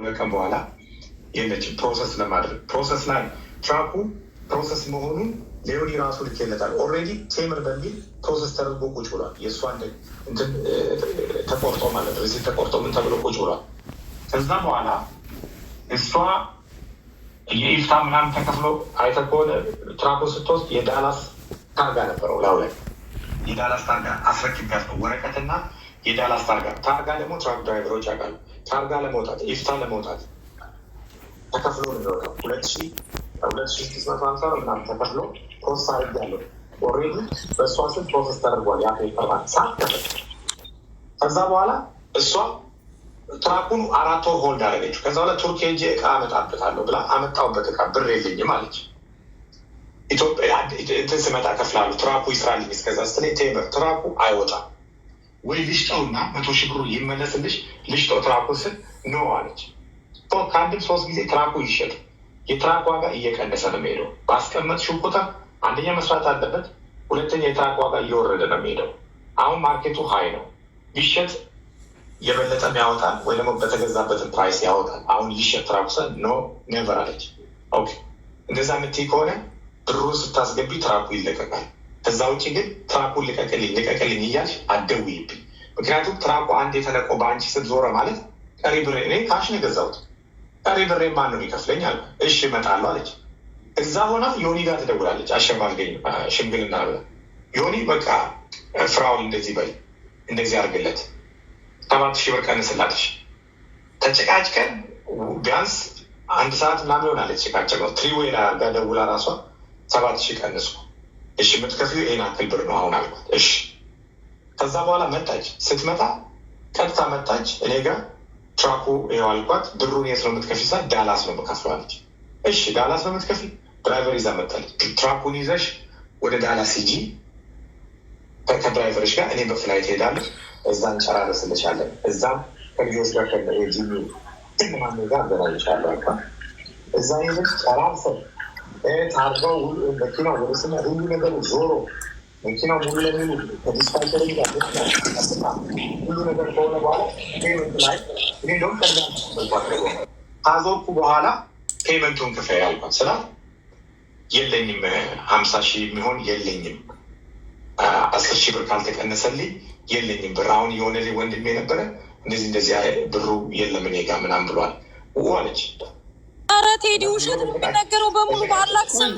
ከሁለት በኋላ የለችም ፕሮሰስ ለማድረግ ፕሮሰስ ላይ ትራኩ ፕሮሰስ መሆኑን ሌዮኒ ራሱ ልኬለታል። ኦልሬዲ ቴምር በሚል ፕሮሰስ ተደርጎ ቁጭ ብሏል። የእሷ እንትን ተቆርጦ ማለት ሪሲት ተቆርጦ ምን ተብሎ ቁጭ ብሏል። ከዛ በኋላ እሷ የኢፍታ ምናምን ተከፍሎ አይተህ ከሆነ ትራኩ ስትወስድ የዳላስ ታርጋ ነበረው ላው ላይ የዳላስ ታርጋ አስረክቢያት ነው ወረቀትና የዳላስ ታርጋ ደግሞ ትራክ ድራይቨሮች ያውቃሉ። ታርጋ ለመውጣት ኢፍታ ለመውጣት ተከፍሎ ነው 2650 ምናምን ተከፍሎ ፕሮሰስ አድርጊያለሁ። ኦልሬዲ በእሷ ስም ፕሮሰስ ተደርጓል። ያ ፔፐር ሳትከፍል ከዛ በኋላ እሷ ትራኩን 4 ወር ሆልድ አደረገችው። ከዛ በኋላ ቱርክ ሄጄ እቃ አመጣበታለሁ ብላ አመጣሁበት እቃ ብር የለኝም አለች። ኢትዮጵያ እንትን ስመጣ ከፍላለሁ ትራኩ ይስራልኝ እስከዛ ስትለኝ ቴምር ትራኩ አይወጣም ወይ ልሽጠውና 100,000 ብሩ ይመለስልሽ ልሽጠው ትራኩን ስል ኖ አለች። ከአንድም 3 ጊዜ ትራኩ ይሸጥ የትራክ ዋጋ እየቀነሰ ነው የሚሄደው። ባስቀመጥሽው ቁጥር አንደኛ መስራት አለበት፣ ሁለተኛ የትራክ ዋጋ እየወረደ ነው የሚሄደው። አሁን ማርኬቱ ሀይ ነው፣ ቢሸጥ የበለጠም ያወጣል ወይ ደግሞ በተገዛበትን ፕራይስ ያወጣል። አሁን ይሸጥ ትራኩ ሰ ኖ ኔቨር አለች። ኦኬ እንደዛ የምትይ ከሆነ ብሩን ስታስገቢ ትራኩ ይለቀቃል። ከዛ ውጭ ግን ትራኩን ልቀቅልኝ እያልሽ አትደውይብኝ። ምክንያቱም ትራኩ አንድ የተለቆ በአንቺ ስም ዞረ ማለት ቀሪ ብሬ እኔ ካሽ ነው የገዛሁት ቀሪ ብሬ ማን ነው የሚከፍለኝ አለ። እሺ እመጣለሁ አለች። እዛ ሆና ዮኒ ጋር ትደውላለች። አሸማልገኝ ሽምግልና ብላ ዮኒ በቃ ፍራውን እንደዚህ በይ እንደዚህ አድርግለት 7,000 ብር ቀንስላትሽ። ተጨቃጭቀን ቢያንስ 1 ሰዓት ምናምን ይሆናለች። ጭቃጭቅ ነው ትሪዌይ ላይ አድርጋ ደውላ ራሷ 7,000 ቀንስኩ። እሺ የምትከፍይው ይሄን አክል ብር ነው አሁን አልኳት። እሺ ከዛ በኋላ መጣች። ስትመጣ ቀጥታ መጣች እኔ ጋር ትራኩ ይኸው አልኳት። ብሩን የት ነው የምትከፍይ? ዳላስ ነው የምከፍለው አለች። እሺ ዳላስ ነው የምትከፍይ? ድራይቨር ይዛ መጣለች። ትራኩን ይዘሽ ወደ ዳላስ ሂጂ ከድራይቨርሽ ጋር፣ እኔ በፍላይት ሄዳለሁ፣ እዛ እንጨራረስልሻለን። እዛም ከልጆች ጋር ከጂሚ ማሜ ጋር አገናኝሻለሁ አልኳት። እዛ ሄደች ጨራርሰን ታርጋው መኪናው ወደ ስና ሁሉ ነገሩ ዞሮ መኪናው ሙሉ ለሙሉ ከዲስፓቸር ጋር ሁሉ ነገር ከሆነ በኋላ ፔመንት ላይ እኔ እንደውም ካዞርኩ በኋላ ፔመንቱን ክፈይ አልኳት። ስላ የለኝም 50,000 የሚሆን የለኝም 10,000 ብር ካልተቀነሰልኝ የለኝም ብር። አሁን የሆነ ወንድሜ ነበረ እንደዚህ ብሩ የለም እኔ ጋር ምናምን ብሏል አለች። ኧረ ቴዲ ውሸት የሚነገረው በሙሉ ባላክ ሰው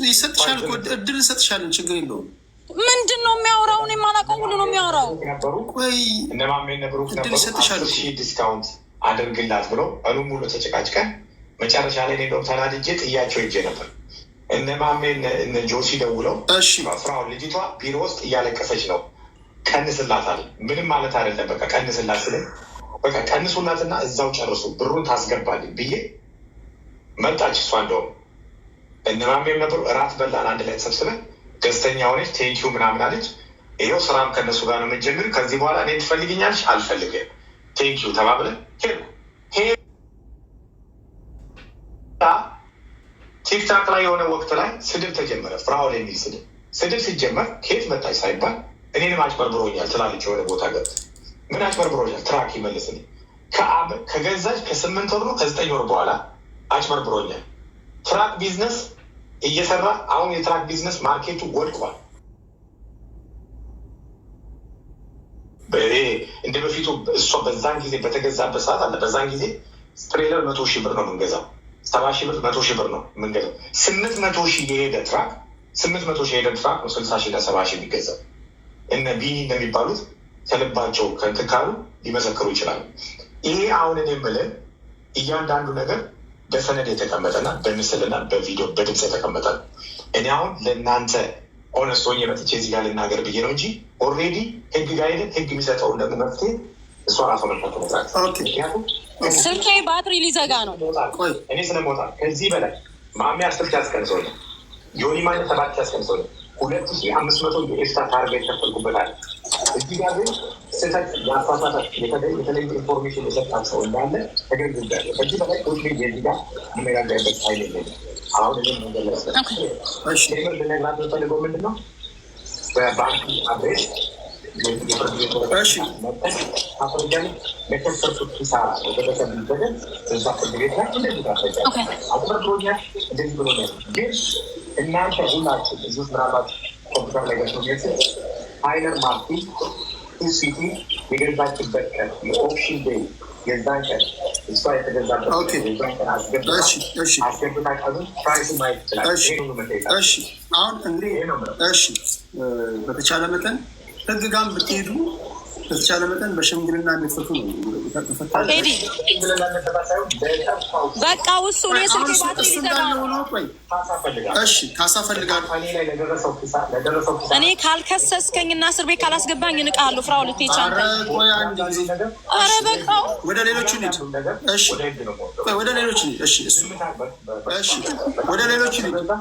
ይሰጥሻል እኮ እድል ይሰጥሻል። ችግር የለውም። ምንድን ነው የሚያወራው? እኔ የማላውቀው ሁሉ ነው የሚያወራው። ቆይ እነማሜ ነበሩ ነበሩ ዲስካውንት አድርግላት ብሎ ቀኑ ሙሉ ተጨቃጭቀን መጨረሻ ላይ እንደውም ተናድጄ ጥያቸው ሄጄ ነበር። እነማሜ እነ ጆሲ ደውለው ፍራውን ልጅቷ ቢሮ ውስጥ እያለቀሰች ነው ቀንስላት አለ። ምንም ማለት አይደለም በቃ ቀንስላት ስለ በቃ ቀንሱላትና እዛው ጨርሱ ብሩን ታስገባልኝ ብዬ መጣች። እሷ እንደውም እነማሜም ነበሩ። እራት በላን አንድ ላይ ተሰብስበን ደስተኛ ሆነች። ቴንኪው ምናምን አለች። ይኸው ስራም ከነሱ ጋር ነው የምንጀምር። ከዚህ በኋላ እኔ ትፈልግኛለች አልፈልግም ቴንኪው ተባብለን ቲክታክ ላይ የሆነ ወቅት ላይ ስድብ ተጀመረ። ፍራኦል የሚል ስድብ ሲጀመር ከየት መጣች ሳይባል እኔንም አጭበርብሮኛል ትላለች። የሆነ ቦታ ገብት ምን አጭበርብሮኛል? ትራክ ይመልስልኝ ከገዛች ከ8 ወር ነው ከ9 ወር በኋላ አጭበርብሮኛል። ትራክ ቢዝነስ እየሰራ አሁን የትራክ ቢዝነስ ማርኬቱ ወድቋል። እንደ በፊቱ እሷ በዛን ጊዜ በተገዛበት ሰዓት አለ። በዛን ጊዜ ትሬለር 100,000 ብር ነው የምንገዛው፣ 70,000 ብር 100,000 ብር ነው የምንገዛው። 800,000 የሄደ ትራክ 800,000 የሄደ ትራክ ነው 60,000 እና 70,000 የሚገዛው። እነ ቢኒ እንደሚባሉት ከልባቸው ከእንትን ካሉ ሊመሰክሩ ይችላሉ። ይሄ አሁን እኔ የምልህ እያንዳንዱ ነገር በሰነድ የተቀመጠና በምስልና በቪዲዮ በድምፅ የተቀመጠ ነው። እኔ አሁን ለእናንተ ኦነስት ሆኜ መጥቼ እዚህ ጋር ልናገር ብዬ ነው እንጂ ኦልሬዲ ህግ ጋር ሄደን ህግ የሚሰጠውን ደግሞ መፍትሄ እሷ ራሷ መጣት መስራት። ምክንያቱም ስልኬ ባትሪ ሊዘጋ ነው። እኔ ስለሞታ ከዚህ በላይ ማሚ 10 ያስቀንሰውኝ ዮኒ ማለት 7 ያስቀንሰውኝ 2,500 የኤክስትራ ታርጋ ይከፈልኩበታል። እዚህ ጋር ግን ስህተት የአሳሳታት የተለየ ኢንፎርሜሽን የሰጣት ሰው እንዳለ ተገንዝቤያለሁ። ከዚህ በላይ ቁጭ ብዬ እዚህ ጋር የምነጋገርበት ኃይል የለኝም። አሁን እኔ መንገድ ልነግራት የምፈልገው ምንድን ነው? በባንክ አድሬስ እሺ እናንተ ሁላችሁ እዚህ ውስጥ ምናልባት ኮምፒውተር ላይ ገብቶ ፋይነር ማርቲ ሲቲ የገዛችበት ቀን የኦፕሽን ዴይ የዛን ቀን እሷ የተገዛበት አስገብታ ቀኑን ፕራይስ ማየት ይችላል። እሺ አሁን እንግዲህ እሺ በተቻለ መጠን ህግ ጋር ብትሄዱ በተቻለ መጠን በሽምግልና እንድትፈቱ ነው። በቃ ውሱ የስልክ ባትሪ ሊዘጋ ነው። እሺ ካሳ ፈልጋለሁ። እኔ ካልከሰስከኝና እስር ቤት ካላስገባኝ እንቃለሁ። ፍራው ልትይቻ ኧረ በቃው ወደ ሌሎቹ እንሂድ። እሺ ወደ ሌሎቹ እንሂድ። እሺ እሱ እሺ ወደ ሌሎቹ እንሂድ።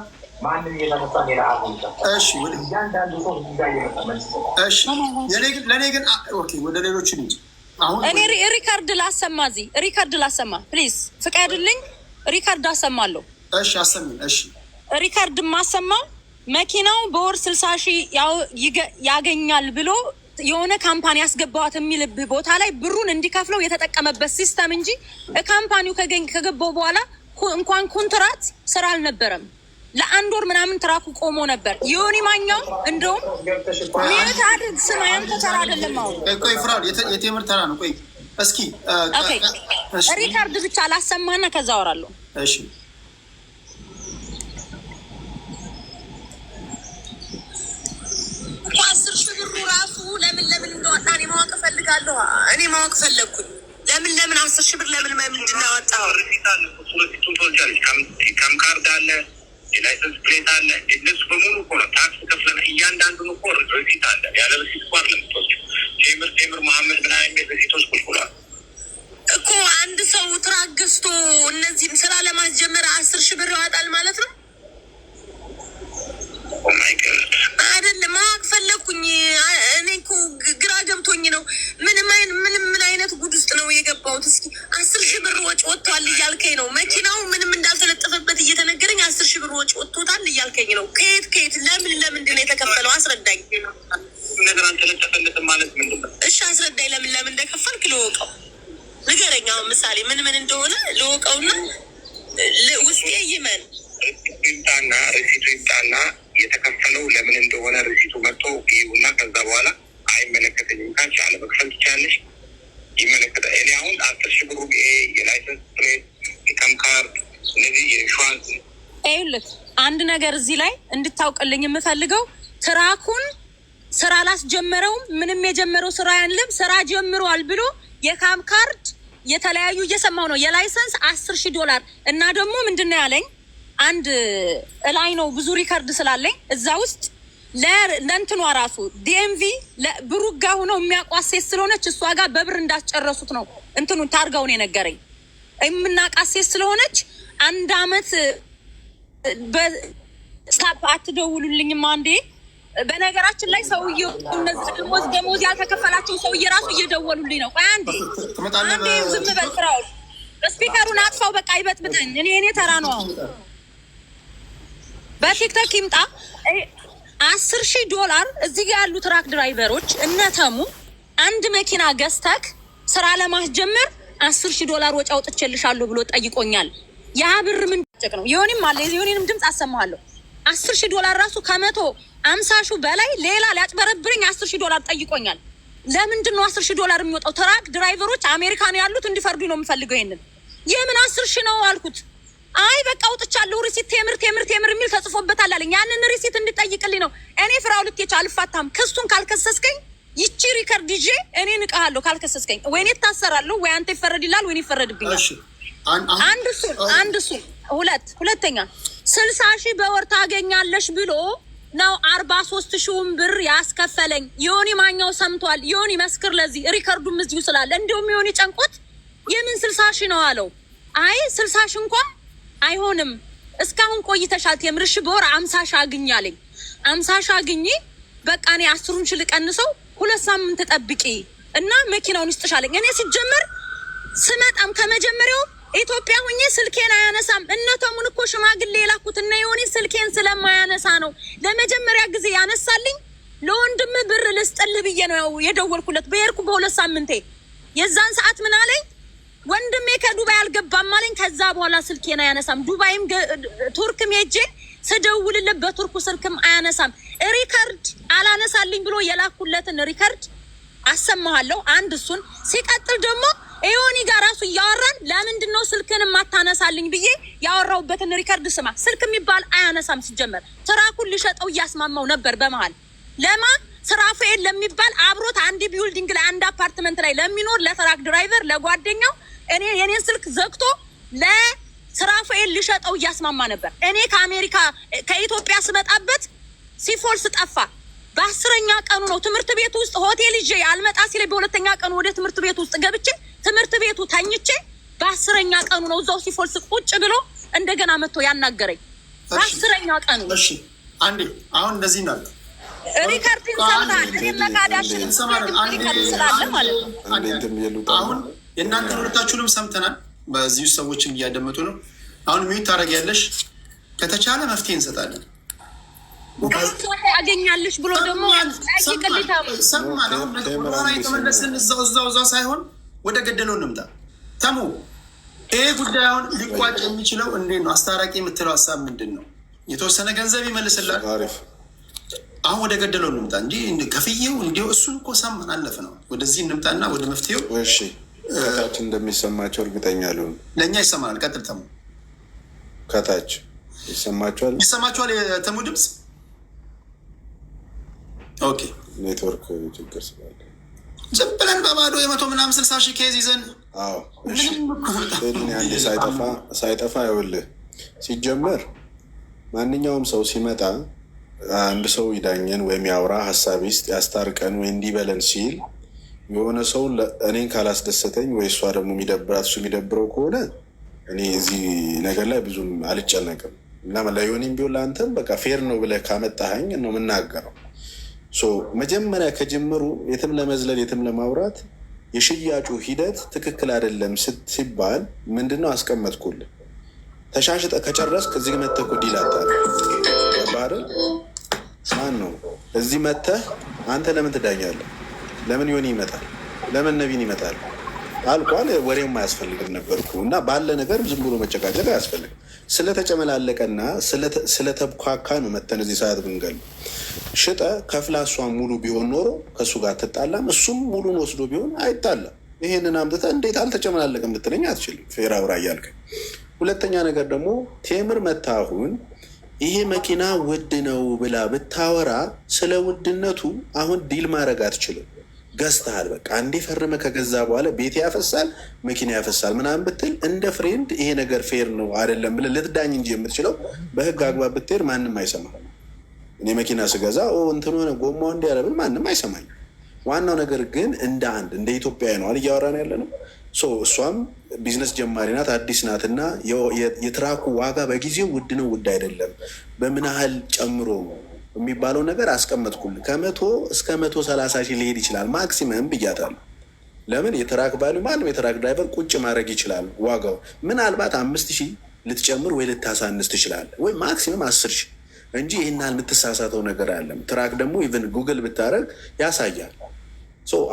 እሺ ለእኔ ግን ኦኬ ወደ ሌሎቹ እንሂድ። አሁን እኔ ሪካርድ ላሰማ፣ እዚህ ሪካርድ ላሰማ ፕሊዝ ፍቀድልኝ። ሪካርድ አሰማለሁ። እሺ አሰሚ። እሺ ሪካርድ ማሰማው መኪናው በወር 60,000 ያገኛል ብሎ የሆነ ካምፓኒ ያስገባዋት የሚልብህ ቦታ ላይ ብሩን እንዲከፍለው የተጠቀመበት ሲስተም እንጂ ካምፓኒው ከገባው በኋላ እንኳን ኮንትራት ስራ አልነበረም። ለአንድ ወር ምናምን ትራኩ ቆሞ ነበር። ዮኒ ማኛው እንደውም ሜት አድርግ ስማ፣ ያንተ ተራ አይደለም። አሁን ቆይ ፍራኦል የቴምር ተራ ነው። ቆይ እስኪ ኦኬ ሪካርድ ብቻ ላሰማና ከዛ አወራለሁ። እሺ 10 ሺህ ብሩ ራሱ ለምን እንደወጣ እኔ ማወቅ እፈልጋለሁ። እኔ ማወቅ ፈለግኩኝ። ለምን 10 ሺህ ብር ለምን ምንድን ነው ያወጣው? ከም ካርድ አለ፣ የላይሰንስ ፕሌት አለ። እነሱ በሙሉ እኮ ነው ታክስ ከፍለን እያንዳንዱን እኮ ሪሲት አለ። ያለ ሪሲት እኮ ለምትወስዱ ቴምር መሀመድ ምናምን የሚል ሪሲቶች ቁልቁሏል እኮ። አንድ ሰው ትራክ ገዝቶ እነዚህም ስራ ለማስጀመር 10 ሺህ ብር ያወጣል ማለት ነው አይደለም? ማወቅ ፈለግኩኝ። እኔ እኮ ግራ ገብቶኝ ነው። ምን አይነት ጉድ ውስጥ ነው የገባሁት? እስኪ 10 ሺህ ብር ወጪ ወጥቷል እያልከኝ ነው። መኪናው ምንም እንዳልተለጠፈበት እየተነገረኝ 10 ሺህ ብር ወጪ ወጥቶታል እያልከኝ ነው። ከየት ለምንድን ነው የተከፈለው? አስረዳኝ። ነገር አልተለጠፈለትም ማለት ምንድን ነው? እሺ አስረዳኝ። ለምን እንደከፈልክ ልወቀው፣ ንገረኝ። አሁን ምሳሌ ምን እንደሆነ ልወቀውና ውስጤ ይመን። ሪሲቱ ይምጣና የተከፈለው ለምን እንደሆነ ሪሲቱ መጥቶ ይሁና። ከዛ በኋላ አይመለከተኝም ካልሽ አለመክፈል ትችያለሽ። ይመለከታል። እኔ አሁን 10 ሺህ ብሩ የላይሰንስ ፕሌት፣ የካም ካርድ፣ እነዚህ የኢንሹራንስ ይኸውልህ አንድ ነገር እዚህ ላይ እንድታውቅልኝ የምፈልገው ትራኩን ስራ አላስጀመረውም። ምንም የጀመረው ስራ ያንልም ስራ ጀምሯል ብሎ የካም ካርድ የተለያዩ እየሰማው ነው። የላይሰንስ $10,000 እና ደግሞ ምንድነው ያለኝ አንድ ላይ ነው ብዙ ሪከርድ ስላለኝ እዛ ውስጥ ለእንትኗ ራሱ ዲኤምቪ ብሩጋ ሆነው የሚያውቋት ሴት ስለሆነች እሷ ጋር በብር እንዳስጨረሱት ነው እንትኑን ታርጋውን የነገረኝ። የምናውቃት ሴት ስለሆነች 1 አመት በስታፕ አትደውሉልኝም አንዴ። በነገራችን ላይ ሰውዬው እነዚህ ደሞዝ ያልተከፈላቸው ሰውዬ ራሱ እየደወሉልኝ ነው። ቆይ አንዴ ዝም በል ፍራኦል፣ ስፒከሩን አጥፋው። በቃ ይበጥብጠኝ። እኔ ተራ ነው አሁን። በቲክቶክ ይምጣ $10,000 እዚህ ጋር ያሉ ትራክ ድራይቨሮች እነተሙ አንድ መኪና ገዝተክ ስራ ለማስጀመር $10,000 ወጪ አውጥቼልሻለሁ ብሎ ጠይቆኛል። ያ ብር ምን ጨቅ ነው? የሆነም አለ የሆነንም ድምጽ አሰማሃለሁ። $10,000 ራሱ $150,000 በላይ ሌላ ሊያጭበረብርኝ $10,000 ጠይቆኛል። ለምንድን ነው $10,000 የሚወጣው? ትራክ ድራይቨሮች አሜሪካን ያሉት እንዲፈርዱኝ ነው የምፈልገው። ይሄንን የምን 10,000 ነው አልኩት። አይ በቃ አውጥቻለሁ ሪሲት ቴምር የሚል ተጽፎበታል አለኝ። ያንን ሪሲት እንድጠይቅልኝ ነው። እኔ ፍራኦል ልትየቻ አልፋታም። ክሱን ካልከሰስከኝ ይቺ ሪከርድ ይዤ እኔ ንቀሃለሁ። ካልከሰስከኝ ወይኔ ታሰራለሁ፣ ወይ አንተ ይፈረድልሃል፣ ወይ ይፈረድብኛል። አንድ እሱ ሁለተኛ 60,000 በወር ታገኛለሽ ብሎ ነው 43,000 ብር ያስከፈለኝ። ዮኒ ማኛው ሰምቷል። ዮኒ መስክር ለዚህ ሪከርዱም እዚሁ ስላለ። እንዲሁም ዮኒ ጨንቆት የምን 60,000 ነው አለው። አይ 60,000 እንኳን አይሆንም፣ እስካሁን ቆይተሻል ቴምርሽ በወር 50,000 አግኛለኝ። 50,000 አግኝ በቃ እኔ 10,000 ልቀንሰው 2 ሳምንት ጠብቂ እና መኪናውን ይስጥሻለኝ። እኔ ሲጀመር ስመጣም ከመጀመሪያው ኢትዮጵያ ሆኜ ስልኬን አያነሳም። እነተሙን እኮ ሽማግሌ የላኩት እና የሆነ ስልኬን ስለማያነሳ ነው ለመጀመሪያ ጊዜ ያነሳልኝ። ለወንድም ብር ልስጥልህ ብዬ ነው የደወልኩለት። በሄድኩ በሁለት ሳምንቴ የዛን ሰዓት ምን አለኝ? ወንድሜ ከዱባይ አልገባም አለኝ። ከዛ በኋላ ስልኬን አያነሳም። ዱባይም ቱርክም ሄጄ ስደውልለት በቱርኩ ስልክም አያነሳም። ሪከርድ አላነሳልኝ ብሎ የላኩለትን ሪከርድ አሰማሃለሁ። አንድ እሱን ሲቀጥል ደግሞ ኤዮኒ ጋር ራሱ እያወራን ለምንድን ነው ስልክን ማታነሳልኝ ብዬ ያወራውበትን ሪከርድ ስማ። ስልክ የሚባል አያነሳም። ሲጀመር ትራኩን ሊሸጠው እያስማማው ነበር በመሃል ለማ ስራፌል ለሚባል አብሮት አንድ ቢልዲንግ ላይ አንድ አፓርትመንት ላይ ለሚኖር ለትራክ ድራይቨር ለጓደኛው እኔ የኔን ስልክ ዘግቶ ለስራፌል ሊሸጠው እያስማማ ነበር። እኔ ከአሜሪካ ከኢትዮጵያ ስመጣበት ሲፎልስ ጠፋ። በ10ኛ ቀኑ ነው ትምህርት ቤት ውስጥ ሆቴል ይዤ አልመጣ ሲለኝ በሁለተኛ ቀኑ ወደ ትምህርት ቤት ውስጥ ገብቼ ትምህርት ቤቱ ተኝቼ በ10ኛ ቀኑ ነው እዛው ሲፎልስ ቁጭ ብሎ እንደገና መጥቶ ያናገረኝ። በ10ኛ ቀኑ እሺ አንዴ አሁን እንደዚህ ነው ሪካርዲንግ ሰምተሃል? መካዳችን ሪካርድ ስላለ ማለት ነው። አሁን የእናንተን ሁለታችሁንም ሰምተናል። በዚህ ሰዎችም እያደመጡ ነው። አሁን ሚዩት ታደርጊያለሽ። ከተቻለ መፍትሄ እንሰጣለን። ያገኛለሽ ብሎ ደግሞ የተመለስን እዛው ሳይሆን ወደ ገደለው እንምጣ። ተሙ ይሄ ጉዳይ አሁን ሊቋጭ የሚችለው እንዴት ነው? አስታራቂ የምትለው ሀሳብ ምንድን ነው? የተወሰነ ገንዘብ ይመልስላል። አሁን ወደ ገደለው እንምጣ እንጂ ከፍዬው እንዲሁ እሱን እኮ ሰማን አለፍ ነው። ወደዚህ እንምጣና ወደ መፍትሄው። እሺ ከታች እንደሚሰማቸው እርግጠኛ ልሁን። ለእኛ ይሰማናል። ቀጥል ተሙ። ከታች ይሰማቸዋል። ይሰማቸዋል የተሙ ድምፅ። ኦኬ ኔትወርክ ችግር ስላለ ዝም ብለን በባዶ 160,000 ኬዝ ይዘን አንዴ ሳይጠፋ ይኸውልህ፣ ሲጀመር ማንኛውም ሰው ሲመጣ አንድ ሰው ይዳኘን ወይም ያውራ ሀሳብ ይስጥ ያስታርቀን ወይ እንዲበለን ሲል የሆነ ሰው እኔን ካላስደሰተኝ ወይ እሷ ደግሞ የሚደብራት እሱ የሚደብረው ከሆነ እኔ እዚህ ነገር ላይ ብዙም አልጨነቅም። እና ለዮኒም ቢሆን ለአንተም በቃ ፌር ነው ብለህ ካመጣኸኝ ነው የምናገረው። መጀመሪያ ከጀመሩ የትም ለመዝለል የትም ለማውራት የሽያጩ ሂደት ትክክል አይደለም ሲባል ምንድነው አስቀመጥኩልህ። ተሻሽጠ ከጨረስክ እዚህ መተህ እኮ ዲል አታለህ ባህል ማን ነው እዚህ መተህ አንተ ለምን ትዳኛለህ? ለምን ዮኒ ይመጣል? ለምን ነቢን ይመጣል? አልቋል። ወሬውም አያስፈልግም ነበርኩ እና ባለ ነገር ዝም ብሎ መጨቃጨቅ አያስፈልግም። ስለተጨመላለቀና ስለተብኳካ ነው መተን እዚህ ሰዓት ብንገል ሽጠ ከፍላ እሷን ሙሉ ቢሆን ኖሮ ከእሱ ጋር ትጣላም፣ እሱም ሙሉን ወስዶ ቢሆን አይጣላም። ይሄንን አምጥተህ እንዴት አልተጨመላለቀም ልትለኝ አትችልም። ፌር አውራ እያልከኝ። ሁለተኛ ነገር ደግሞ ቴምር መታ አሁን ይሄ መኪና ውድ ነው ብላ ብታወራ ስለ ውድነቱ አሁን ዲል ማድረግ አትችልም። ገዝተሃል፣ በቃ አንዴ ፈርመ ከገዛ በኋላ ቤት ያፈሳል መኪና ያፈሳል ምናምን ብትል እንደ ፍሬንድ ይሄ ነገር ፌር ነው አይደለም ብለህ ልትዳኝ እንጂ የምትችለው በህግ አግባብ ብትሄድ ማንም አይሰማም። እኔ መኪና ስገዛ እንትን ሆነ ጎማው እንዲ ያለብል ማንም አይሰማኝ። ዋናው ነገር ግን እንደ ኢትዮጵያዊ ነው እያወራን ያለ ነው። እሷም ቢዝነስ ጀማሪ ናት፣ አዲስ ናት እና የትራኩ ዋጋ በጊዜው ውድ ነው ውድ አይደለም በምን ያህል ጨምሮ የሚባለው ነገር አስቀመጥኩልህ። ከ100 እስከ 130 ሺህ ሊሄድ ይችላል ማክሲመም ብያታለሁ። ለምን የትራክ ባሉ ማንም የትራክ ድራይቨር ቁጭ ማድረግ ይችላል። ዋጋው ምናልባት 5,000 ልትጨምር ወይ ልታሳንስ ትችላለህ፣ ወይ ማክሲመም 10,000 እንጂ ይህን ያህል የምትሳሳተው ነገር አለም። ትራክ ደግሞ ኢቨን ጉግል ብታደረግ ያሳያል።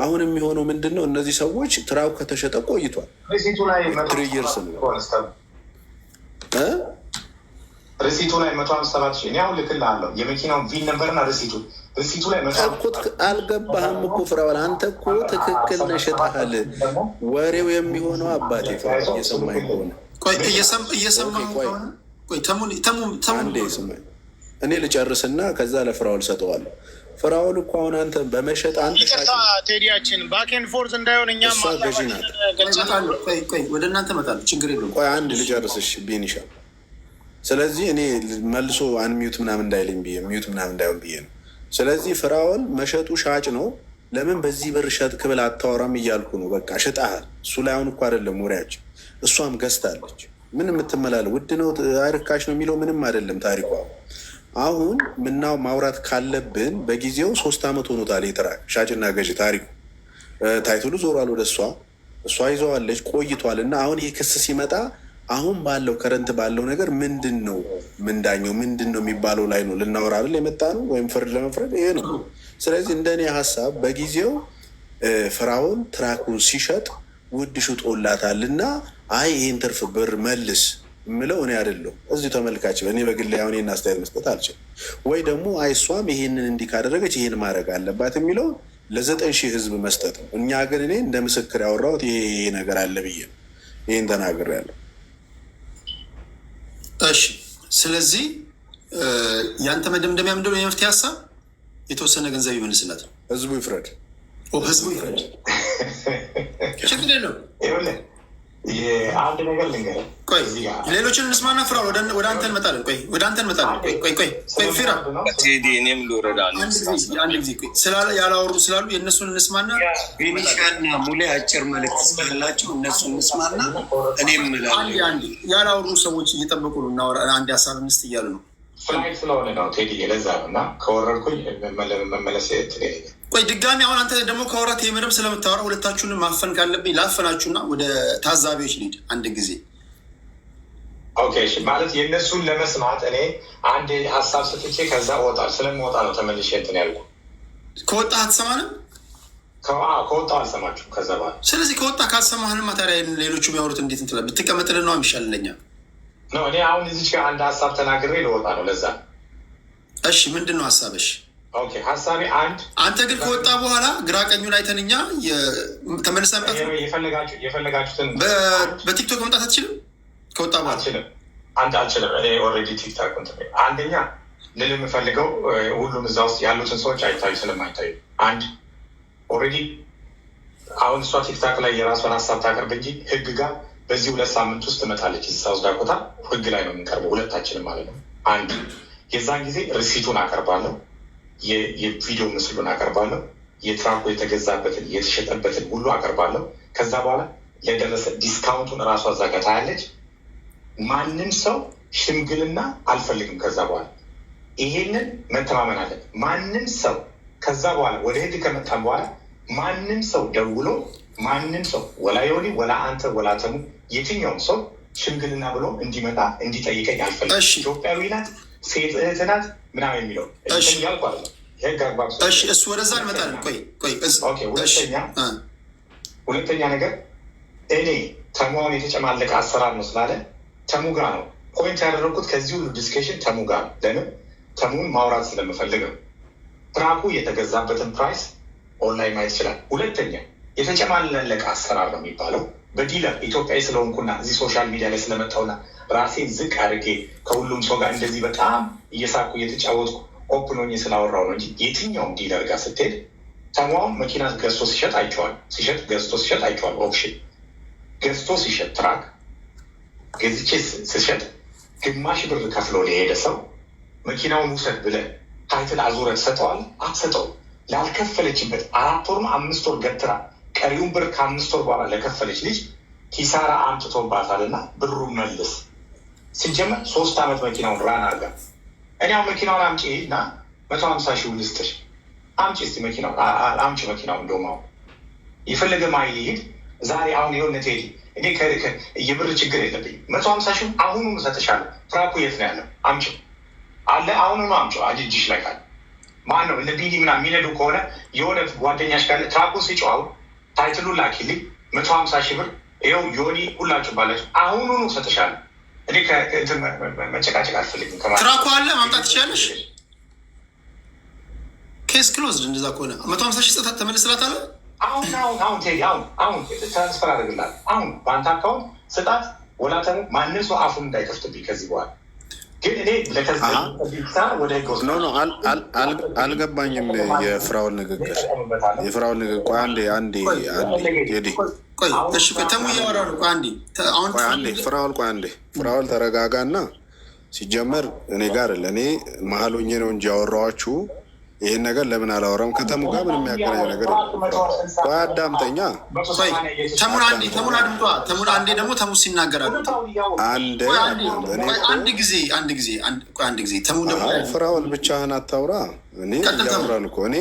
አሁን የሚሆነው ምንድን ነው? እነዚህ ሰዎች ትራኩ ከተሸጠ ቆይቷል። ትሪየርስ ነው ሪሲቱ ላይ 157,000 እኔ አሁን ልክልሃለሁ። የመኪናው ቪን ነበርና ሪሲቱ ላይ አልገባህም እኮ ፍራዋል። አንተ እኮ ትክክል ነሽጠሃል። ወሬው የሚሆነው አባቴ እየሰማኝ ከሆነ እኔ ልጨርስና ከዛ ለፍራውል ሰጠዋለሁ። ፍራውል እኮ አሁን አንተ በመሸጥ አንተ ቴዲያችን ባኬን ፎርስ እንዳይሆን እኛም ገዢ ናት። ወደ እናንተ እመጣለሁ፣ ችግር የለውም። ቆይ አንድ ልጨርስሽ ቢኒሻ። ስለዚህ እኔ መልሶ አንሚዩት ምናምን እንዳይልኝ ብዬ ሚዩት ምናምን እንዳይሆን ብዬ ነው። ስለዚህ ፍራውል መሸጡ ሻጭ ነው። ለምን በዚህ ብር ሸጥክ ብለህ አታወራም እያልኩ ነው። በቃ ሽጠሃል። እሱ ላይ አሁን እኮ አይደለም ወሬያችን። እሷም ገዝታለች። ምን የምትመላለ ውድ ነው አይርካሽ ነው የሚለው ምንም አይደለም ታሪኳ። አሁን ምናው ማውራት ካለብን በጊዜው 3 ዓመት ሆኖታል የትራክ ሻጭና ገዢ ታሪኩ። ታይትሉ ዞሯል ወደ እሷ ይዘዋለች ቆይቷል። እና አሁን ይህ ክስ ሲመጣ አሁን ባለው ከረንት ባለው ነገር ምንድን ነው ምንዳኘው ምንድን ነው የሚባለው ላይ ነው ልናወራ አይደል የመጣ ነው፣ ወይም ፍርድ ለመፍረድ ይሄ ነው። ስለዚህ እንደኔ ሀሳብ በጊዜው ፍራውን ትራኩን ሲሸጥ ውድ ሽጦላታል እና አይ ይህን ትርፍ ብር መልስ የምለው እኔ አይደለሁ። እዚሁ ተመልካች እኔ በግል አሁን ይህን አስተያየት መስጠት አልችልም። ወይ ደግሞ አይ እሷም ይህንን እንዲህ ካደረገች ይህን ማድረግ አለባት የሚለው ለ9,000 ህዝብ መስጠት ነው። እኛ ግን እኔ እንደ ምስክር ያወራሁት ይሄ ነገር አለ ብዬ ነው ይህን ተናግሬያለሁ። እሺ፣ ስለዚህ ያንተ መደምደሚያ ምንድን ነው? የመፍትሄ ሀሳብ የተወሰነ ገንዘብ ይመልስላት፣ ህዝቡ ይፍረድ። ህዝቡ ይፍረድ፣ ችግር የለውም። አንድ ነገር ልንገርህ። ቆይ ሌሎችን እንስማና ፍራ ወደ አንተ እንመጣለን። ወደ አንተ እንመጣለን። ቆይ ፊራ እኔም ልውረድ አንድ ጊዜ ያላወሩ ስላሉ የእነሱን እንስማና ቤኒሻና ሙሌ አጭር መልዕክት ስላላቸው እነሱ እንስማና እኔም እላለሁ። አንድ ያላወሩ ሰዎች እየጠበቁ ነው። እናወራ አንድ ሀሳብ እንስጥ እያሉ ነው። ፍላይት ስለሆነ ነው ቴዲ፣ ለዛ ነው እና ከወረድኩኝ መመለስ ቆይ ድጋሚ አሁን አንተ ደግሞ ከወራት የምርም ስለምታወራ ሁለታችሁንም ማፈን ካለብኝ ላፈናችሁና ወደ ታዛቢዎች ልሂድ አንድ ጊዜ። ኦኬ ማለት የእነሱን ለመስማት እኔ አንድ ሀሳብ ስትቼ ከዛ እወጣለሁ። ስለምወጣ ነው ተመልሼ እንትን ያልኩ። ከወጣ አትሰማንም? ከወጣሁ አልሰማችሁም ከዛ በኋላ። ስለዚህ ከወጣ ካሰማህንማ ታዲያ ሌሎቹ የሚያወሩት እንዴት እንትላ ብትቀመጥልን ነው የሚሻልለኛ ነው። እኔ አሁን እዚች ጋር አንድ ሀሳብ ተናግሬ ልወጣ ነው። ለዛ እሺ፣ ምንድን ነው ሀሳብሽ? ኦኬ ሀሳቤ አንተ ግን ከወጣ በኋላ ግራ ቀኙን አይተንኛ ተመልሰህ መምጣት የፈለጋችሁትን በቲክቶክ መምጣት አትችልም? ከወጣ በኋላ አልችልም። እኔ ኦልሬዲ ቲክቶክ አንደኛ ልል የምፈልገው ሁሉም እዛ ውስጥ ያሉትን ሰዎች አይታዩ ስለማይታዩ አንድ ኦልሬዲ አሁን እሷ ቲክታክ ላይ የራሷን ሀሳብ ታቀርብ እንጂ ህግ ጋር በዚህ 2 ሳምንት ውስጥ ትመጣለች። ሳውዝ ዳኮታ ህግ ላይ ነው የምንቀርበው ሁለታችንም ማለት ነው። አንድ የዛን ጊዜ ሪሲቱን አቀርባለሁ፣ የቪዲዮ ምስሉን አቀርባለሁ፣ የትራኩ የተገዛበትን የተሸጠበትን ሁሉ አቀርባለሁ። ከዛ በኋላ የደረሰ ዲስካውንቱን እራሷ እዛ ጋ ታያለች። ማንም ሰው ሽምግልና አልፈልግም። ከዛ በኋላ ይሄንን መተማመን አለን። ማንም ሰው ከዛ በኋላ ወደ ህግ ከመጣን በኋላ ማንም ሰው ደውሎ ማንም ሰው ወላ ዮኒ ወላ አንተ ወላ ተሙ የትኛውም ሰው ሽምግልና ብሎ እንዲመጣ እንዲጠይቀኝ አልፈልግም። ኢትዮጵያዊ ናት፣ ሴት እህት ናት ምናምን የሚለው ያልኩ አለ የህግ አግባብ። እሱ ወደዛ እንመጣለን። ሁለተኛ ነገር እኔ ተሙን የተጨማለቀ አሰራር ነው ስላለ ተሙ ጋር ነው ፖይንት ያደረግኩት። ከዚህ ሁሉ ዲስከሽን ተሙ ጋር ነው። ለምን ተሙን ማውራት ስለምፈልግ ነው። ትራኩ የተገዛበትን ፕራይስ ኦንላይን ማየት ይችላል። ሁለተኛ የተጨማለቀ አሰራር ነው የሚባለው በዲለር ኢትዮጵያዊ ስለሆንኩና እዚህ ሶሻል ሚዲያ ላይ ስለመጣውና ራሴን ዝቅ አድርጌ ከሁሉም ሰው ጋር እንደዚህ በጣም እየሳኩ እየተጫወትኩ ኦፕን ሆኜ ስላወራው ነው እንጂ የትኛውም ዲለር ጋር ስትሄድ ተሟውን መኪና ገዝቶ ሲሸጥ አይቼዋለሁ። ገዝቶ ሲሸጥ አይቼዋለሁ። ኦፕሽን ገዝቶ ሲሸጥ ትራክ ገዝቼ ስሸጥ ግማሽ ብር ከፍሎ ለሄደ ሰው መኪናውን ውሰድ ብለህ ታይትል አዙረህ ትሰጠዋለህ? አትሰጠውም። ላልከፈለችበት 4 ወር 5 ወር ገትራ ቀሪውን ብር ከ5 ወር በኋላ ለከፈለች ልጅ ኪሳራ አምጥቶባታል እና ብሩን መልስ። ሲጀመር 3 ዓመት መኪናውን ራን አርጋ እኔው መኪናውን አምጪ እና 150,000 ልስጥሽ አምጪ እስቲ መኪናውን አምጪ መኪናውን እንደውም አሁን የፈለገ ማይል ይሄድ ዛሬ አሁን የሆነ ቴዲ እኔ የብር ችግር የለብኝ 150,000 አሁኑን እሰጥሻለሁ። ትራኩ የት ነው ያለው? አምጪ አለ አሁኑኑ አምጪ አጅጅሽ ላይ ካለ ማን ነው እነ ቢኒ ምናምን የሚነዱ ከሆነ የሆነ ጓደኛሽ ካለ ትራኩን ሲጨዋው ታይትሉን ላኪልኝ 150,000 ብር ይኸው ዮኒ ሁላችሁ ባላችሁ አሁኑኑ እሰጥሻለሁ። እኔ መጨቃጨቅ አልፈልግም። ትራኩ አለ ማምጣት ትችላለሽ። ኬስ ክሎዝድ። እንደዛ ከሆነ 150,000 ሰጣት ተመልስላት አለ። አሁን ቴዲ አሁን ትራንስፈር አድርግላት። አሁን በአንተ አካውንት ስጣት። ወላተሙ ማንም ሰው አፉን እንዳይከፍትብኝ ከዚህ በኋላ ግን እኔ ወደ አልገባኝም። የፍራውን ንግግር ፍራውል ተረጋጋ እና ሲጀመር እኔ ጋር ለእኔ መሀል ሆኜ ነው እንጂ ያወራኋችሁ ይህን ነገር ለምን አላወራም? ከተሙ ጋር ምን የሚያገናኝ ነገር አዳምጠኛ። ተሙን አንዴ ደግሞ ተሙ ሲናገራሉ አንድ ጊዜ ተሙ ደግሞ ፍራውል ብቻህን አታውራ። እኔ እያወራን እኮ እኔ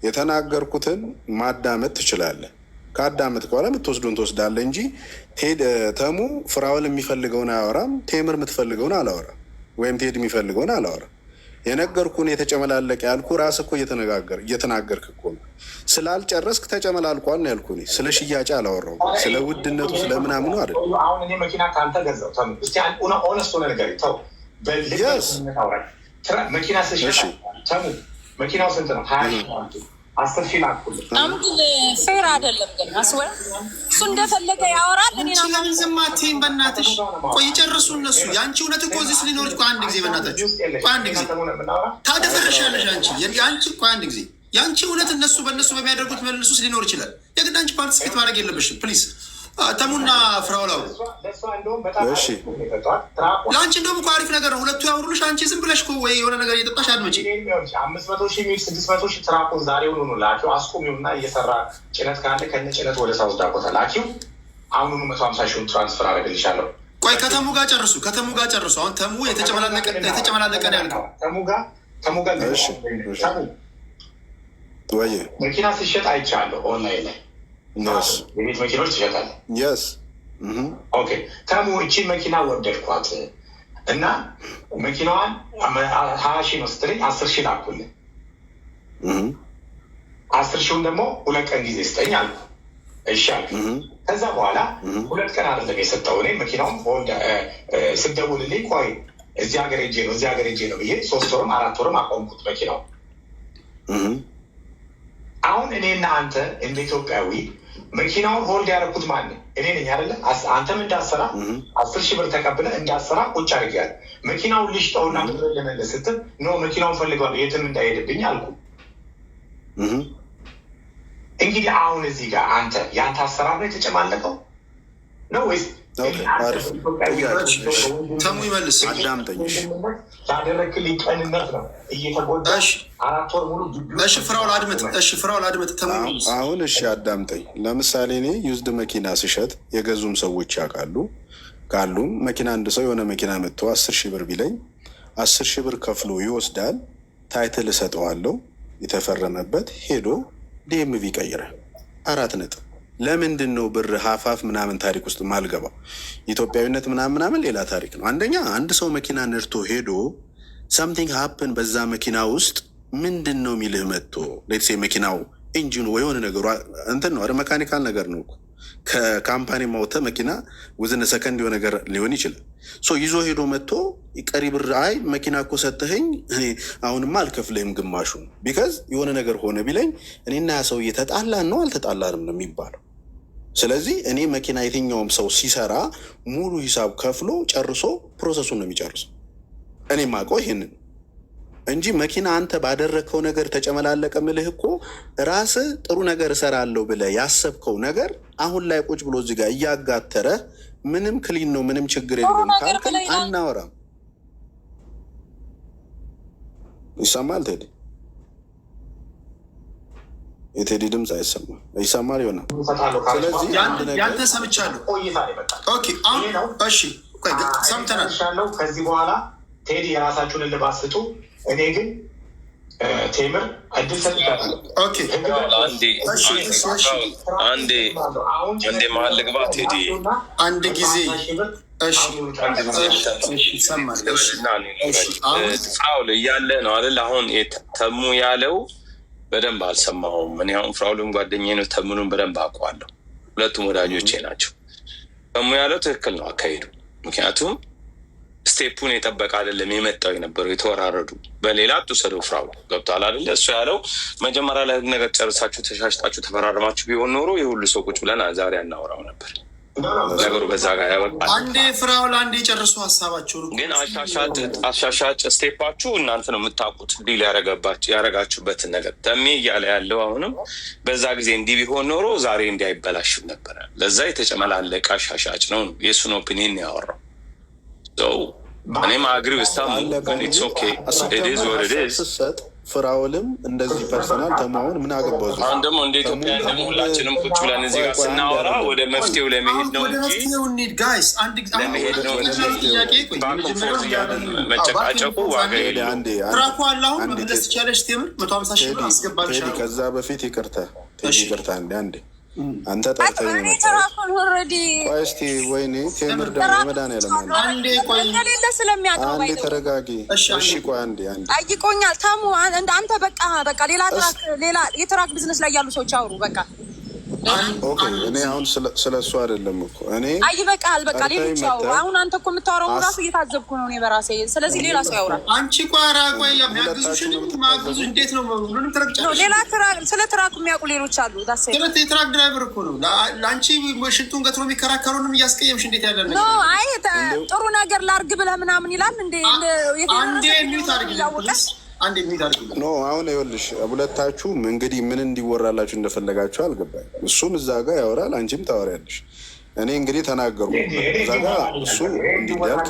የተናገርኩትን ማዳመጥ ትችላለህ። ከአዳመጥ በኋላ የምትወስዱን ትወስዳለህ እንጂ ተሙ ፍራውል የሚፈልገውን አያወራም። ቴምር የምትፈልገውን አላወራም፣ ወይም ቴድ የሚፈልገውን አላወራም። የነገርኩህን የተጨመላለቀ ያልኩህ ራስህ እኮ እየተናገርክ እኮ ነው። ስላልጨረስክ ተጨመላልቋል ነው ያልኩህ። እኔ ስለ ሽያጭ አላወራሁም፣ ስለ ውድነቱ ስለ ምናምኑ አይደለም። አሁን እኔ መኪና ከአንተ ገዛው እስቲ ኦነስት ሆነ ነገር ተው። መኪና ስሸጥ ተሙ መኪናው ስንት ነው? 10 ሺህ ላኩልህ። ፌር አይደለም ግን አስወ እሱ እንደፈለገ ያወራል። እኔ ነው ለምን ዝም አትይም? በእናትሽ ቆይ ጨርሱ እነሱ። የአንቺ እውነት እኮ እዚህ ሊኖር እኮ አንድ ጊዜ በእናታችሁ ቆይ አንድ ጊዜ ታደፈርሻለሽ አንቺ ቆይ አንድ ጊዜ የአንቺ እውነት እነሱ በእነሱ በሚያደርጉት መልሱስ ሊኖር ይችላል። የግድ አንቺ ፓርቲስፔት ማድረግ የለብሽም ፕሊዝ። ተሙና ፍራውላው እሺ፣ ለአንቺ እንደውም እኮ አሪፍ ነገር ነው። ሁለቱ ያወሩልሽ፣ አንቺ ዝም ብለሽ እኮ ወይ የሆነ ነገር እየጠጣሽ አድመጪ። 500 ሺህ 600 ሺህ ትራኩን ዛሬውኑ ነው ላኪው። አስቁሚውና እየሰራ ጭነት ካለ ከነ ጭነት ወደ ሳውዝ ዳኮታ ላኪው። አሁኑኑ 150 ሺውን ትራንስፈር አደርግልሻለሁ። ቆይ ከተሙ ጋር ጨርሱ። አሁን ተሙ የተጨመላለቀ ነው ያልከው። ተሙ ጋር እሺ፣ ወይ መኪና ሲሸጥ አይቻለሁ ኦንላይን ላይ የቤት መኪኖች ትሸጣለህ? የስ ኦኬ። ተሙ እቺን መኪና ወደድኳት እና መኪናዋን 20 ሺህ ነው ስትለኝ 10 ሺህ ላኩልህ። 10 ሺውን ደግሞ 2 ቀን ጊዜ ስጠኝ አልኩ። እሺ አልኩ። ከዛ በኋላ 2 ቀን አይደለም የሰጠው። እኔ መኪናውን ስደውልልኝ ቆይ እዚህ ሀገር ሄጄ ነው ብዬ 3 ወርም 4 ወርም አቆምኩት መኪናው። አሁን እኔና አንተ እንደ ኢትዮጵያዊ መኪናውን ሆልድ ያደረኩት ማን? እኔ ነኝ አይደለ? አንተም እንዳሰራ 10 ሺህ ብር ተቀብለ እንዳሰራ ቁጭ አድርጊያለሁ። መኪናውን ልሽጠውና ምድር ለመለስ ስትል ኖ መኪናውን ፈልገዋለሁ የትም እንዳይሄድብኝ አልኩ። እንግዲህ አሁን እዚህ ጋር አንተ የአንተ አሰራር ነው የተጨማለቀው ነው ወይስ ተሙ ይመልስ? አዳምጠኝ ያደረክልኝ ቀንነት ነው እየተጎዳ 4 ወር ሙሉ። እሺ ፍራውል አድመጥ ተሙ አሁን እሺ አዳምጠኝ። ለምሳሌ እኔ ዩዝድ መኪና ስሸጥ የገዙም ሰዎች ያውቃሉ። ካሉም መኪና አንድ ሰው የሆነ መኪና መጥቶ 10 ሺህ ብር ቢለኝ 10 ሺህ ብር ከፍሎ ይወስዳል። ታይትል እሰጠዋለሁ የተፈረመበት ሄዶ ዲኤምቪ ይቀይራል። 4 ነጥብ። ለምንድን ነው ብር ሀፋፍ ምናምን ታሪክ ውስጥ ማልገባው? ኢትዮጵያዊነት ምናምን ሌላ ታሪክ ነው። አንደኛ አንድ ሰው መኪና ነድቶ ሄዶ ሰምቲንግ ሀፕን በዛ መኪና ውስጥ ምንድን ነው የሚልህ መጥቶ ሌትሴ መኪናው ኢንጂኑ ወይ የሆነ ነገሩ እንትን ነው መካኒካል ነገር ነው። ከካምፓኒ ማውተ መኪና ውዝነ ሰከንድ የሆነ ነገር ሊሆን ይችላል። ይዞ ሄዶ መጥቶ ቀሪ ብር አይ መኪና እኮ ሰጥተኸኝ አሁንማ አልከፍልህም ግማሹን ቢካዝ የሆነ ነገር ሆነ ቢለኝ እኔና ያ ሰው እየተጣላን ነው አልተጣላንም ነው የሚባለው። ስለዚህ እኔ መኪና የትኛውም ሰው ሲሰራ ሙሉ ሂሳብ ከፍሎ ጨርሶ ፕሮሰሱን ነው የሚጨርሰው። እኔ ማውቀው ይሄንን እንጂ መኪና አንተ ባደረግከው ነገር ተጨመላለቀ ምልህ እኮ ራስህ ጥሩ ነገር እሰራለሁ ብለህ ያሰብከው ነገር አሁን ላይ ቁጭ ብሎ እዚህ ጋር እያጋተረ ምንም ክሊን ነው ምንም ችግር የለም ካልከን አናወራም። ይሰማል ቴዲ? የቴዲ ድምፅ አይሰማም። ይሰማል ይሆናል። ስለዚህ ያንተ ሰምቻለሁ። ኦኬ አሁን እሺ ሰምተናል። ከዚህ በኋላ ቴዲ የራሳችሁን እልባት ስጡ። እኔ ግን ቴምር እድል ሰጥቻለሁ። አንዴ መሀል ልግባ ቴዲ አንድ ጊዜ ፍራውል እያለ ነው አይደል? አሁን ተሙ ያለው በደንብ አልሰማሁም። እኔ አሁን ፍራውልም ጓደኛዬ ነው፣ ተሙንም በደንብ አውቀዋለሁ። ሁለቱም ወዳጆቼ ናቸው። ተሙ ያለው ትክክል ነው አካሄዱ። ምክንያቱም ስቴፑን የጠበቀ አይደለም የመጣው የነበረው የተወራረዱ በሌላ አትውሰደው። ፍራውል ገብቷል አይደለ? እሱ ያለው መጀመሪያ ላይ ነገር ጨርሳችሁ ተሻሽጣችሁ ተፈራረማችሁ ቢሆን ኖሮ የሁሉ ሰው ቁጭ ብለን ዛሬ አናወራው ነበር። ነገሩ በዛ ጋር ያበቃል። አንዴ ፍራውል አንዴ ጨርሱ ሀሳባችሁን። ግን አሻሻጭ ስቴፓችሁ እናንተ ነው የምታውቁት ዲል ያረጋችሁበትን ነገር። ተሜ እያለ ያለው አሁንም በዛ ጊዜ እንዲህ ቢሆን ኖሮ ዛሬ እንዲህ አይበላሽም ነበረ። ለዛ የተጨመላለቀ አሻሻጭ ነው የእሱን ኦፒኒየን ያወራው። እኔም አግሪ ውስታሙ ግን ኢትስ ኦኬ ኢት ኢዝ ዋት ኢት ኢዝ። ፍራውልም እንደዚህ ፐርሰናል ተማውን ምን አገባው? አሁን ደግሞ እንደ ኢትዮጵያ ደግሞ ሁላችንም ቁጭ ብለን እዚህ ጋር ስናወራ ወደ መፍትሄው ለመሄድ ነው እንጂ ለመሄድ ነው እንጂ መጨቃጨቁ ዋጋ የለውም። ከዛ በፊት ይቅርታ አንዴ አንተ ጠርተኝ ነው ቆይ እስኪ ወይኔ ቴምር ደግሞ መድኃኒዓለም አንዴ ተረጋጊ እሺ ቆይ አንዴ ጠይቆኛል ተሙ አንተ በቃ ሌላ የትራክ ቢዝነስ ላይ ያሉ ሰዎች አውሩ በቃ ኦኬ እኔ አሁን ስለ እሱ አይደለም እኮ እኔ በቃል በቃ ሌሎች ያው አሁን አንተ እኮ የምታወራው ራሱ እየታዘብኩ ነው እኔ በራሴ ስለዚህ ሌላ ሰው ያወራል አንቺ ቋራ ቆይ የሚያግዙሽ ማግዙ እንዴት ነው ምንም ተረጋግጫለሽ ሌላ ስለ ትራክ የሚያውቁ ሌሎች አሉ ዳሴ ትራክ ድራይቨር እኮ ነው ለአንቺ ሽንጡን ገትሮ የሚከራከሩንም እያስቀየምሽ እንዴት ያለ ነገር ነው አይ ጥሩ ነገር ላርግ ብለህ ምናምን ይላል እንዴ አንዴ ሚዩት አድርጊልኝ ኖ አሁን ይኸውልሽ ሁለታችሁም እንግዲህ ምን እንዲወራላችሁ እንደፈለጋችሁ አልገባኝ እሱም እዛ ጋር ያወራል አንቺም ታወሪያለሽ እኔ እንግዲህ ተናገርኩ እዛ ጋር እሱ እንዲያልክ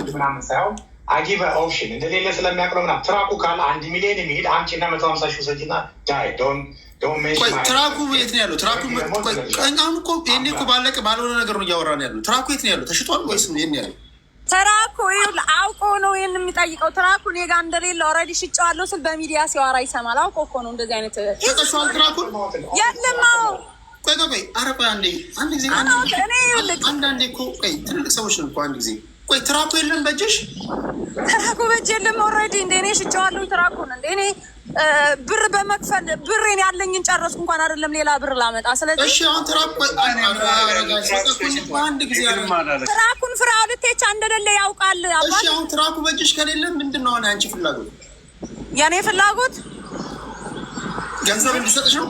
አጊበ ኦፕሽን እንደሌለ ስለሚያውቅ ነው ምናምን ትራኩ ካለ 1 ሚሊዮን የሚሄድ አንቺና 150 ሺህ ሰጂና ዳይ ትራኩ የት ነው ያለው ትራኩ አሁን እኮ ይሄኔ እኮ ባለቀ ባልሆነ ነገር ነው እያወራን ያለው ትራኩ የት ነው ያለው ተሽጧል ወይስ ይሄን ያለው ትራኩ አውቆ ነው ይሄን የሚጠይቀው ትራኩ እኔ ጋር እንደሌለ ኦልሬዲ ሽጬዋለሁ ስል በሚዲያ ሲያወራ ይሰማል አውቆ እኮ ነው እንደዚህ አይነት ተቀሽዋል ትራኩ የለም ቆይ ኧረ ቆይ አንዴ ጊዜ አንዳንዴ እኮ ቆይ ትልቅ ሰዎች ነው እኮ አንድ ጊዜ ቆይ ትራኩ የለም በእጅሽ ትራኩ በእጅ የለም ኦልሬዲ እንደ እኔ ሽጬዋለሁ ትራኩን እንደ እኔ ብር በመክፈል ብሬን ያለኝን ጨረስኩ እንኳን አይደለም ሌላ ብር ላመጣ ስለዚህ እሺ አሁን ትራኩን ፍራው ልትቻ እንደሌለ ያውቃል እሺ አሁን ትራኩ በእጅሽ ከሌለ ምንድነው አሁን አንቺ ፍላጎት የኔ ፍላጎት ገንዘብ እንድሰጥሽ ነው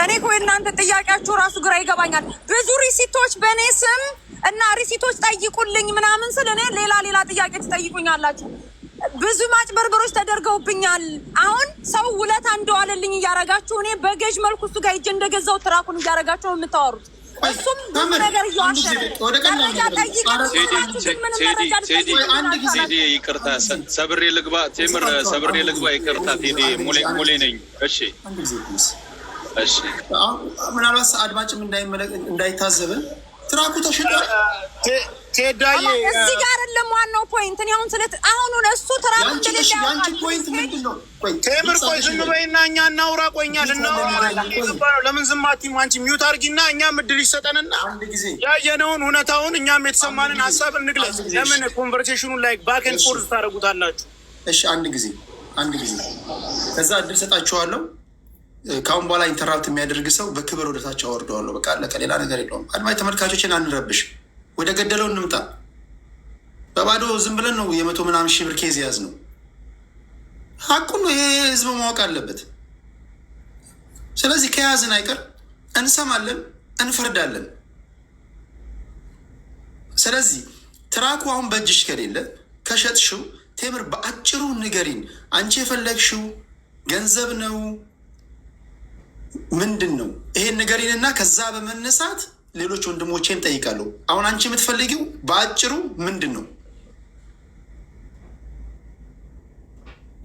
እኔ እኮ እናንተ ጥያቄያችሁ ራሱ ግራ ይገባኛል ብዙ ሪሲቶች በእኔ ስም እና ሪሲቶች ጠይቁልኝ ምናምን ስለ እኔ ሌላ ጥያቄ ትጠይቁኛላችሁ ብዙ ማጭበርበሮች ተደርገውብኛል አሁን ሰው ውለታ እንደዋለልኝ እያረጋችሁ እኔ በገዥ መልኩ እሱ ጋር ሂጅ እንደገዛው ትራኩን እያረጋችሁ ነው የምታወሩት እሱም ብዙ ነገር እየዋሸነ ቴዲ ይቅርታ ሰብሬ ልግባ ቴምር ሰብሬ ልግባ ይቅርታ ቴዲ ሙሌ ነኝ እሺ ምናልባት አድማጭም እንዳይታዘብን ትራኩ ተሽጧል ቴዳዬ እዚህ ጋር አይደለም ዋናው ፖይንት እኔ አሁን አሁን እሱ ትራኩ እንደሌለ ያንቺ ፖይንት ምንድነው ቴምር ቆይ ዝም በይና እኛ እናውራ ቆይኛል ለምን ዝም አትይም አንቺ ሚዩት አድርጊና እኛም እድል ይሰጠንና ያየነውን እውነታውን እኛም የተሰማንን ሀሳብ እንግለጽ ለምን ኮንቨርሴሽኑን ላይ ባክ ኤንድ ፎርዝ ታደርጉታላችሁ እሺ አንድ ጊዜ ከዛ እድል ሰጣችኋለሁ ካሁን በኋላ ኢንተራፕት የሚያደርግ ሰው በክብር ወደታች አወርደዋለሁ በቃ አለቀ ሌላ ነገር የለውም አድማጭ ተመልካቾችን አንረብሽ ወደ ገደለው እንምጣ በባዶ ዝም ብለን ነው 100 ምናምን ሺህ ብር ኬዝ ያዝ ነው ሀቁን ነው ይሄ ህዝብ ማወቅ አለበት ስለዚህ ከያዝን አይቀር እንሰማለን እንፈርዳለን ስለዚህ ትራኩ አሁን በእጅሽ ከሌለ ከሸጥሽው ቴምር በአጭሩ ንገሪን አንቺ የፈለግሽው ገንዘብ ነው ምንድን ነው ይሄን ንገሪንና ከዛ በመነሳት ሌሎች ወንድሞቼም ጠይቃለሁ አሁን አንቺ የምትፈልጊው በአጭሩ ምንድን ነው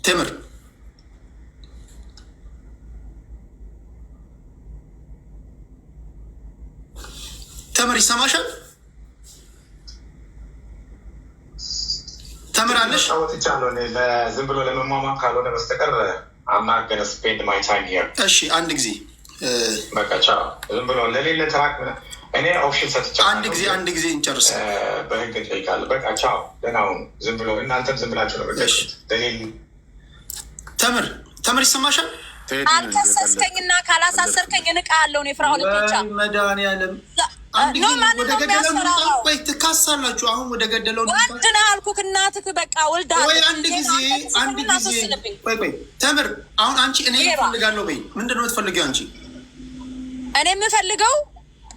ቴምር ይሰማሻል ተምራለሽ ዝም ብሎ ለመሟሟት ካልሆነ በስተቀር I'm not gonna spend my time here. እሺ አንድ ጊዜ በቃ ቻው ዝም ብሎ ለሌለ ትራክ እኔ ኦፕሽን ሰጥቻለሁ አንድ ጊዜ እንጨርስ በህግ ጠይቃለሁ በቃ ቻው ደህና ሁኑ ዝም ብሎ እናንተም ዝም ብላችሁ ነው በቃ ለሌለ ተምር ይሰማሻል አልከሰስከኝና ካላሳሰርከኝ እንቃለሁ ነው ፍራውን ብቻ መድኃኒዓለም ወደ ገደለው ወይ ትካሳላችሁ አሁን ወደ ገደለው ወንድና አልኩክ እናትክ በቃ ወልዳ ወይ አንድ ጊዜ ቆይ ተምር አሁን አንቺ እኔ እፈልጋለሁ በይ ምንድነው የምትፈልጊው አንቺ እኔ የምፈልገው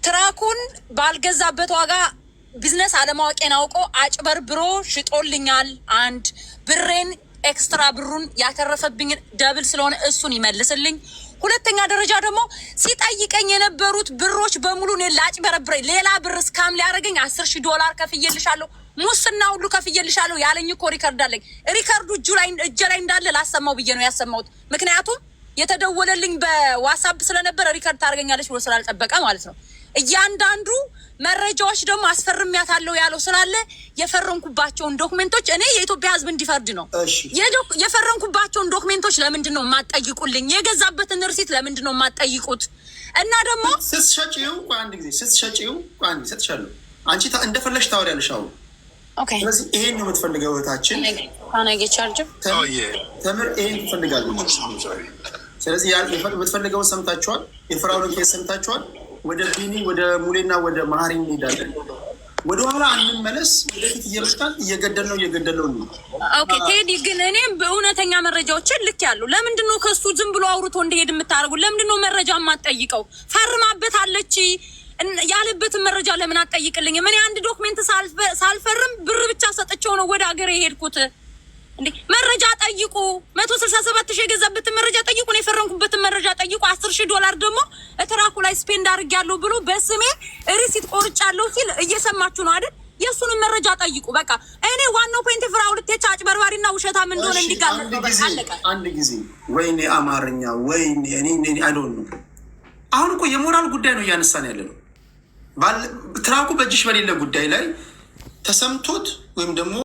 ትራኩን ባልገዛበት ዋጋ ቢዝነስ አለማወቄን አውቆ አጭበርብሮ ሽጦልኛል አንድ ብሬን ኤክስትራ ብሩን ያተረፈብኝ ደብል ስለሆነ እሱን ይመልስልኝ ሁለተኛ ደረጃ ደግሞ ሲጠይቀኝ የነበሩት ብሮች በሙሉ ነው ላጭበረብረኝ ሌላ ብር ስካም ሊያደርገኝ $10,000 ከፍዬልሻለሁ ሙስና ሁሉ ከፍዬልሻለሁ ያለኝ እኮ ሪከርድ አለኝ ሪከርዱ እጄ ላይ እንዳለ ላሰማው ብዬ ነው ያሰማሁት ምክንያቱም የተደወለልኝ በዋትስአፕ ስለነበረ ሪከርድ ታደርገኛለች ብሎ ስላልጠበቀ ማለት ነው እያንዳንዱ መረጃዎች ደግሞ አስፈርሚያታለሁ ያለው ስላለ የፈረንኩባቸውን ዶክመንቶች እኔ የኢትዮጵያ ሕዝብ እንዲፈርድ ነው የፈረንኩባቸውን ዶክመንቶች ለምንድን ነው የማትጠይቁልኝ የገዛበትን ሪሲት ለምንድን ነው የማትጠይቁት እና ደግሞ ስትሸጪው አንድ ጊዜ ስትሸጪው አንድ ሰጥሻለሁ። አንቺ እንደፈለሽ ታወሪያለሽ። አሁን ስለዚህ ይሄን ነው የምትፈልገው እህታችን ተምር ይሄን ትፈልጋለች። ስለዚህ የምትፈልገውን ሰምታችኋል። የፍራኦልን ኬስ ሰምታችኋል። ወደ ቢኒ ወደ ሙሌና ወደ መሀሪ እንሄዳለን። ወደኋላ አንመለስ። ወደፊት እየመጣን እየገደልነው ነው። ኦኬ ቴዲ፣ ግን እኔም በእውነተኛ መረጃዎችን ልክ ያሉ ለምንድነው ከሱ ዝም ብሎ አውርቶ እንደሄድ የምታደርጉ? ለምንድነው መረጃ የማትጠይቀው? ፈርማበታለች ያለበትን መረጃ ለምን አትጠይቅልኝ? ምን አንድ ዶክሜንት ሳልፈርም ብር ብቻ ሰጥቼው ነው ወደ ሀገር የሄድኩት። እንዴ መረጃ ጠይቁ። 167,000 የገዛበትን መረጃ ጠይቁ። ነው የፈረምኩበትን መረጃ ጠይቁ። $10,000 ደግሞ እትራኩ ላይ ስፔንድ አድርጌያለሁ ብሎ በስሜ ሪሲት ቆርጫለሁ ሲል እየሰማችሁ ነው አይደል? የሱንም መረጃ ጠይቁ። በቃ እኔ ዋናው ፖይንት ፍራኦል ቴቻ አጭበርባሪና ውሸታም እንደሆነ እንዲጋለጥ ነው። በቃ አለቀ። አንድ ጊዜ ወይኔ አማርኛ ወይኔ እኔ አይ ዶንት ኖ። አሁን እኮ የሞራል ጉዳይ ነው እያነሳን ያለ ነው። ትራኩ በእጅሽ በሌለ ጉዳይ ላይ ተሰምቶት ወይም ደግሞ